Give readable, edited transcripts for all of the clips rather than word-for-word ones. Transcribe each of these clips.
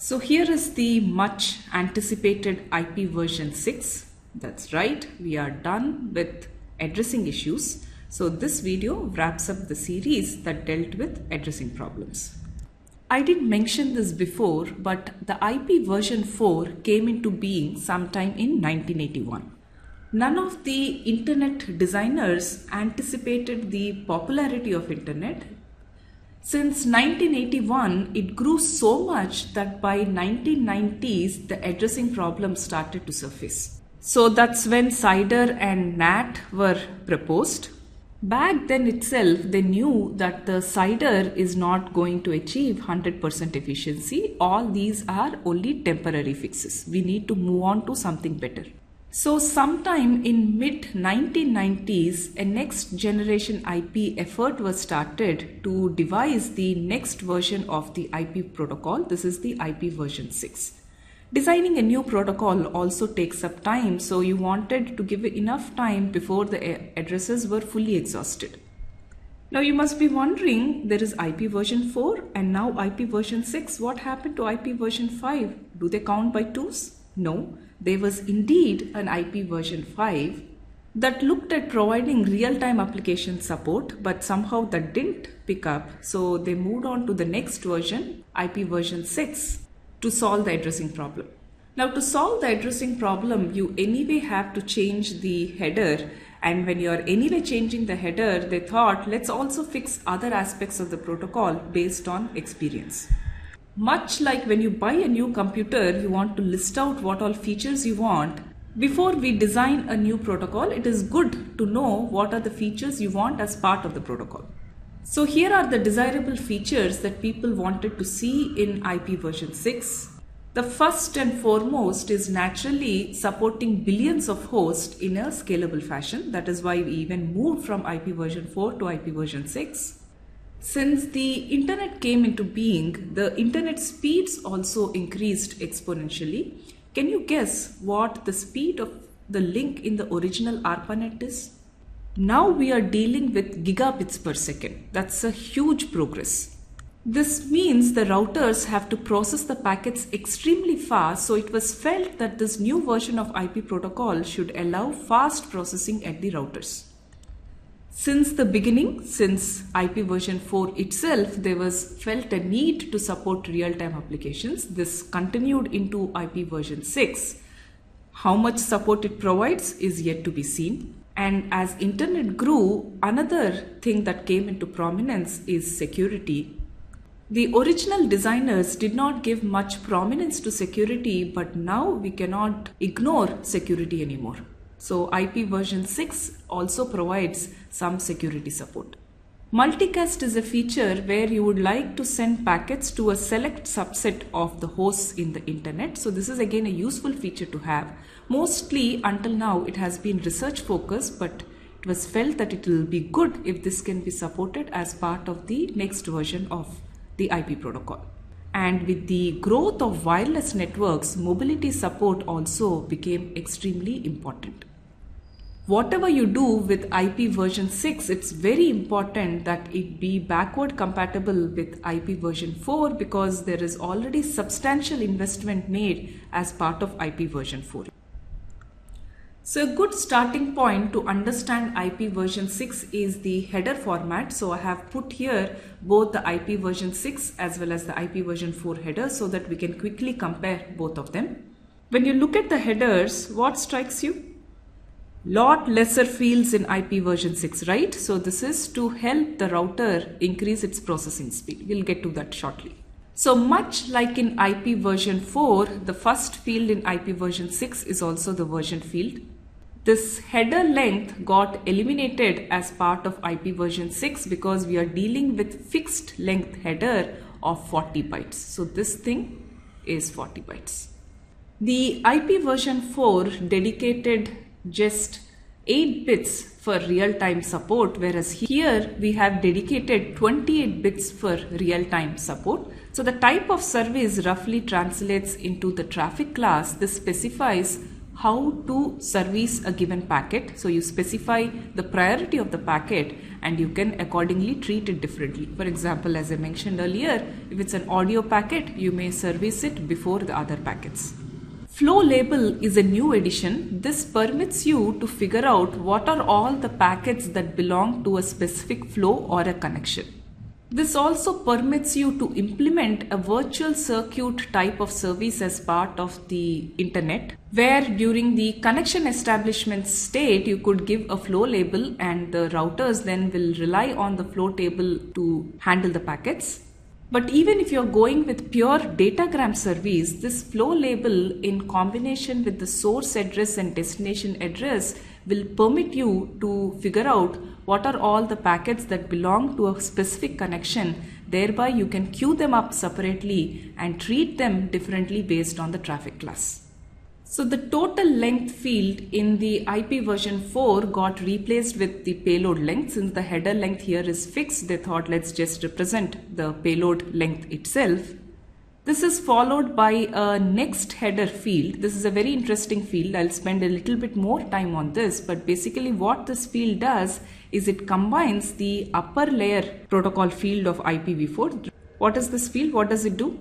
So here is the much anticipated IP version 6. That's right, we are done with addressing issues. So this video wraps up the series that dealt with addressing problems. I did mention this before, but the IP version 4 came into being sometime in 1981. None of the internet designers anticipated the popularity of internet. Since 1981, it grew so much that by 1990s, the addressing problem started to surface. So that's when CIDR and NAT were proposed. Back then itself, they knew that the CIDR is not going to achieve 100% efficiency. All these are only temporary fixes. We need to move on to something better. So sometime in mid-1990s, a next generation IP effort was started to devise the next version of the IP protocol. This is the IP version 6. Designing a new protocol also takes up time, so you wanted to give it enough time before the addresses were fully exhausted. Now you must be wondering, there is IP version 4 and now IP version 6. What happened to IP version 5? Do they count by twos? No. There was indeed an IP version 5 that looked at providing real-time application support, but somehow that didn't pick up. So they moved on to the next version, IP version 6, to solve the addressing problem. Now to solve the addressing problem, you anyway have to change the header. And when you're anyway changing the header, they thought, let's also fix other aspects of the protocol based on experience. Much like when you buy a new computer, you want to list out what all features you want. Before we design a new protocol, it is good to know what are the features you want as part of the protocol. So here are the desirable features that people wanted to see in IP version 6. The first and foremost is naturally supporting billions of hosts in a scalable fashion. That is why we even moved from IP version 4 to IP version 6. Since the internet came into being, the internet speeds also increased exponentially. Can you guess what the speed of the link in the original ARPANET is? Now we are dealing with gigabits per second. That's a huge progress. This means the routers have to process the packets extremely fast, so it was felt that this new version of IP protocol should allow fast processing at the routers. Since the beginning, since IP version 4 itself, there was felt a need to support real-time applications. This continued into IP version 6. How much support it provides is yet to be seen. And as internet grew, another thing that came into prominence is security. The original designers did not give much prominence to security, but now we cannot ignore security anymore. So IP version 6 also provides some security support. Multicast is a feature where you would like to send packets to a select subset of the hosts in the internet. So this is again a useful feature to have. Mostly until now it has been research focused, but it was felt that it will be good if this can be supported as part of the next version of the IP protocol. And with the growth of wireless networks, mobility support also became extremely important. Whatever you do with IP version 6, it's very important that it be backward compatible with IP version 4 because there is already substantial investment made as part of IP version 4. So a good starting point to understand IP version 6 is the header format. So I have put here both the IP version 6 as well as the IP version 4 header so that we can quickly compare both of them. When you look at the headers, what strikes you? Lot lesser fields in IP version 6, right? So this is to help the router increase its processing speed. We'll get to that shortly. So much like in IP version 4, the first field in IP version 6 is also the version field. This header length got eliminated as part of IP version 6 because we are dealing with fixed length header of 40 bytes. So this thing is 40 bytes. The IP version 4 dedicated just 8 bits for real-time support, whereas here we have dedicated 28 bits for real-time support. So the type of service roughly translates into the traffic class. This specifies how to service a given packet. So you specify the priority of the packet and you can accordingly treat it differently. For example, as I mentioned earlier, if it's an audio packet, you may service it before the other packets. Flow label is a new addition. This permits you to figure out what are all the packets that belong to a specific flow or a connection. This also permits you to implement a virtual circuit type of service as part of the internet, where during the connection establishment state you could give a flow label and the routers then will rely on the flow table to handle the packets. But even if you're going with pure datagram service, this flow label in combination with the source address and destination address will permit you to figure out what are all the packets that belong to a specific connection. Thereby you can queue them up separately and treat them differently based on the traffic class. So the total length field in the IP version 4 got replaced with the payload length. Since the header length here is fixed, they thought let's just represent the payload length itself. This is followed by a next header field. This is a very interesting field. I'll spend a little bit more time on this, but basically what this field does is it combines the upper layer protocol field of IPv4. What is this field? What does it do?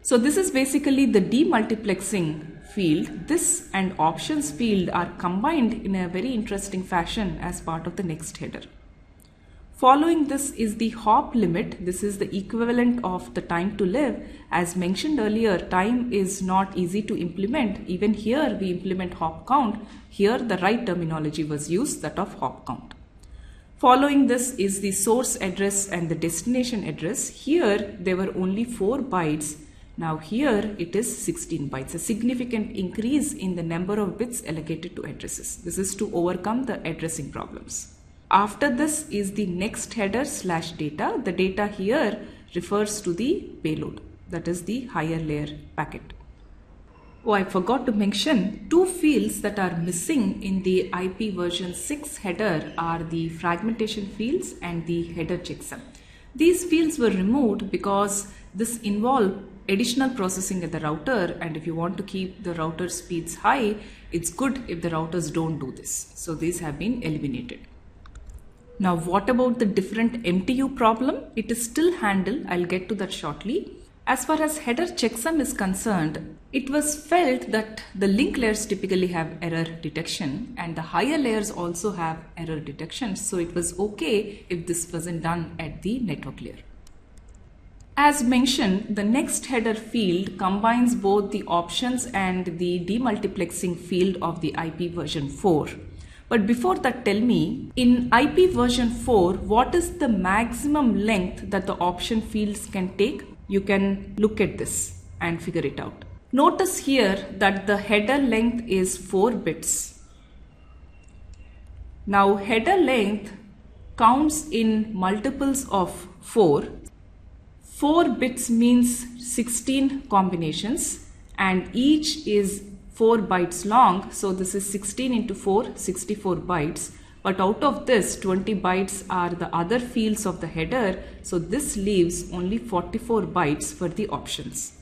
So this is basically the demultiplexing field. This and options field are combined in a very interesting fashion as part of the next header. Following this is the hop limit. This is the equivalent of the time to live. As mentioned earlier, time is not easy to implement. Even here we implement hop count. Here the right terminology was used, that of hop count. Following this is the source address and the destination address. Here there were only 4 bytes. Now here it is 16 bytes, a significant increase in the number of bits allocated to addresses. This is to overcome the addressing problems. After this is the next header / data. The data here refers to the payload, that is the higher layer packet. Oh, I forgot to mention 2 fields that are missing in the IP version 6 header are the fragmentation fields and the header checksum. These fields were removed because this involved additional processing at the router, and if you want to keep the router speeds high, it's good if the routers don't do this. So these have been eliminated. Now what about the different MTU problem? It is still handled. I'll get to that shortly. As far as header checksum is concerned, it was felt that the link layers typically have error detection and the higher layers also have error detection. So it was okay if this wasn't done at the network layer. As mentioned, the next header field combines both the options and the demultiplexing field of the IP version 4. But before that, tell me, in IP version 4, what is the maximum length that the option fields can take? You can look at this and figure it out. Notice here that the header length is 4 bits. Now header length counts in multiples of 4. 4 bits means 16 combinations and each is 4 bytes long. So this is 16 into 4, 64 bytes. But out of this, 20 bytes are the other fields of the header. So this leaves only 44 bytes for the options.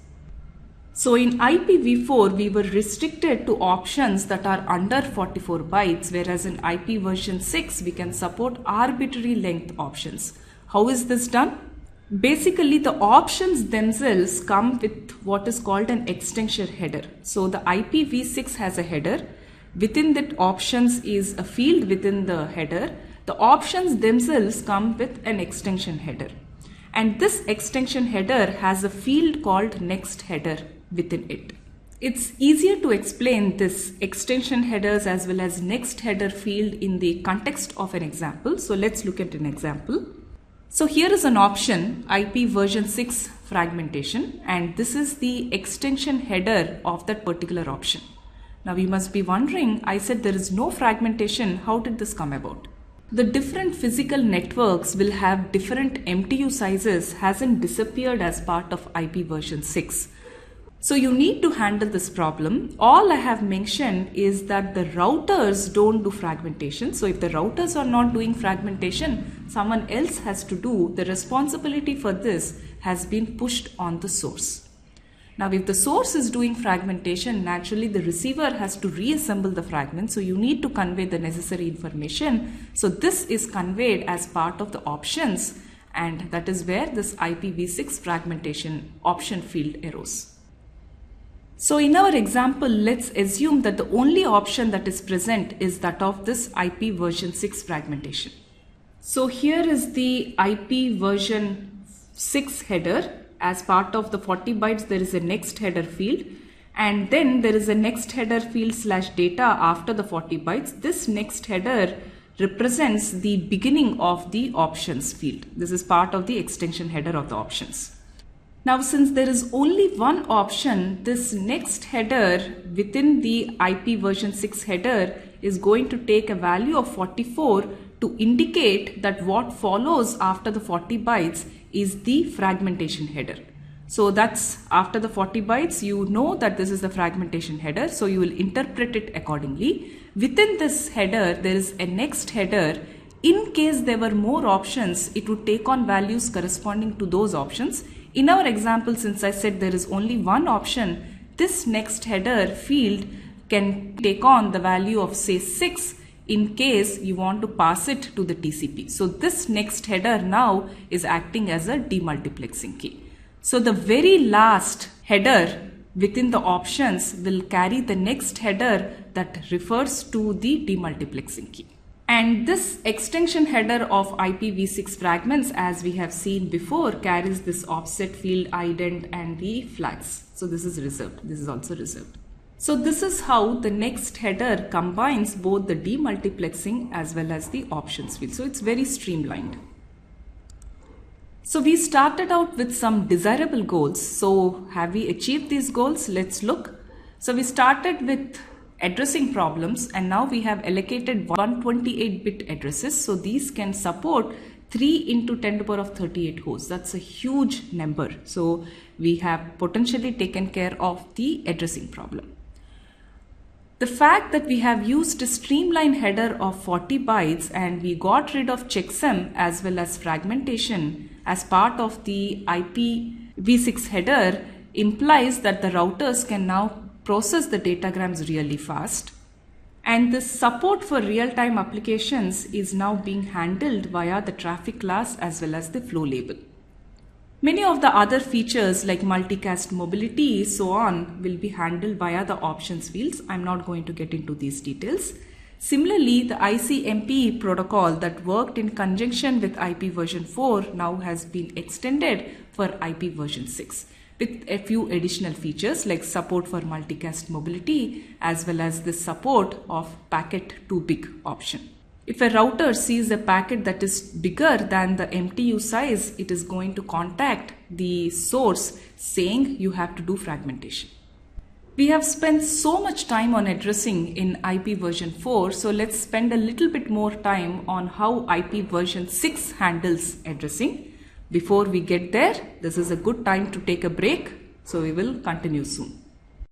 So in IPv4, we were restricted to options that are under 44 bytes, whereas in IP version 6, we can support arbitrary length options. How is this done? Basically, the options themselves come with what is called an extension header. So the IPv6 has a header. Within that options is a field within the header. The options themselves come with an extension header. And this extension header has a field called next header within it. It's easier to explain this extension headers as well as next header field in the context of an example. So let's look at an example. So here is an option, IP version 6 fragmentation, and this is the extension header of that particular option. Now you must be wondering, I said there is no fragmentation, how did this come about? The different physical networks will have different MTU sizes hasn't disappeared as part of IP version 6. So you need to handle this problem. All I have mentioned is that the routers don't do fragmentation. So if the routers are not doing fragmentation, someone else has to do. The responsibility for this has been pushed on the source. Now, if the source is doing fragmentation, naturally the receiver has to reassemble the fragment. So you need to convey the necessary information. So this is conveyed as part of the options, and that is where this IPv6 fragmentation option field arose. So in our example, let's assume that the only option that is present is that of this IP version 6 fragmentation. So here is the IP version 6 header. As part of the 40 bytes, there is a next header field, and then there is a next header field / data after the 40 bytes. This next header represents the beginning of the options field. This is part of the extension header of the options. Now, since there is only one option, this next header within the IP version 6 header is going to take a value of 44 to indicate that what follows after the 40 bytes is the fragmentation header. So that's after the 40 bytes, you know that this is the fragmentation header. So you will interpret it accordingly. Within this header, there is a next header. In case there were more options, it would take on values corresponding to those options. In our example, since I said there is only one option, this next header field can take on the value of say 6 in case you want to pass it to the TCP. So this next header now is acting as a demultiplexing key. So the very last header within the options will carry the next header that refers to the demultiplexing key. And this extension header of IPv6 fragments, as we have seen before, carries this offset field, ident and the flags. So this is reserved. This is also reserved. So this is how the next header combines both the demultiplexing as well as the options field. So it's very streamlined. So we started out with some desirable goals. So have we achieved these goals? Let's look. So we started with addressing problems, and now we have allocated 128-bit addresses. So these can support 3 into 10 to the power of 38 hosts. That's a huge number. So we have potentially taken care of the addressing problem. The fact that we have used a streamlined header of 40 bytes and we got rid of checksum as well as fragmentation as part of the IPv6 header implies that the routers can now process the datagrams really fast. And the support for real-time applications is now being handled via the traffic class as well as the flow label. Many of the other features like multicast mobility, so on, will be handled via the options fields. I'm not going to get into these details. Similarly, the ICMP protocol that worked in conjunction with IP version 4 now has been extended for IP version 6 with a few additional features like support for multicast mobility as well as the support of packet too big option. If a router sees a packet that is bigger than the MTU size, it is going to contact the source saying you have to do fragmentation. We have spent so much time on addressing in IP version 4, so let's spend a little bit more time on how IP version 6 handles addressing. Before we get there, this is a good time to take a break, so we will continue soon.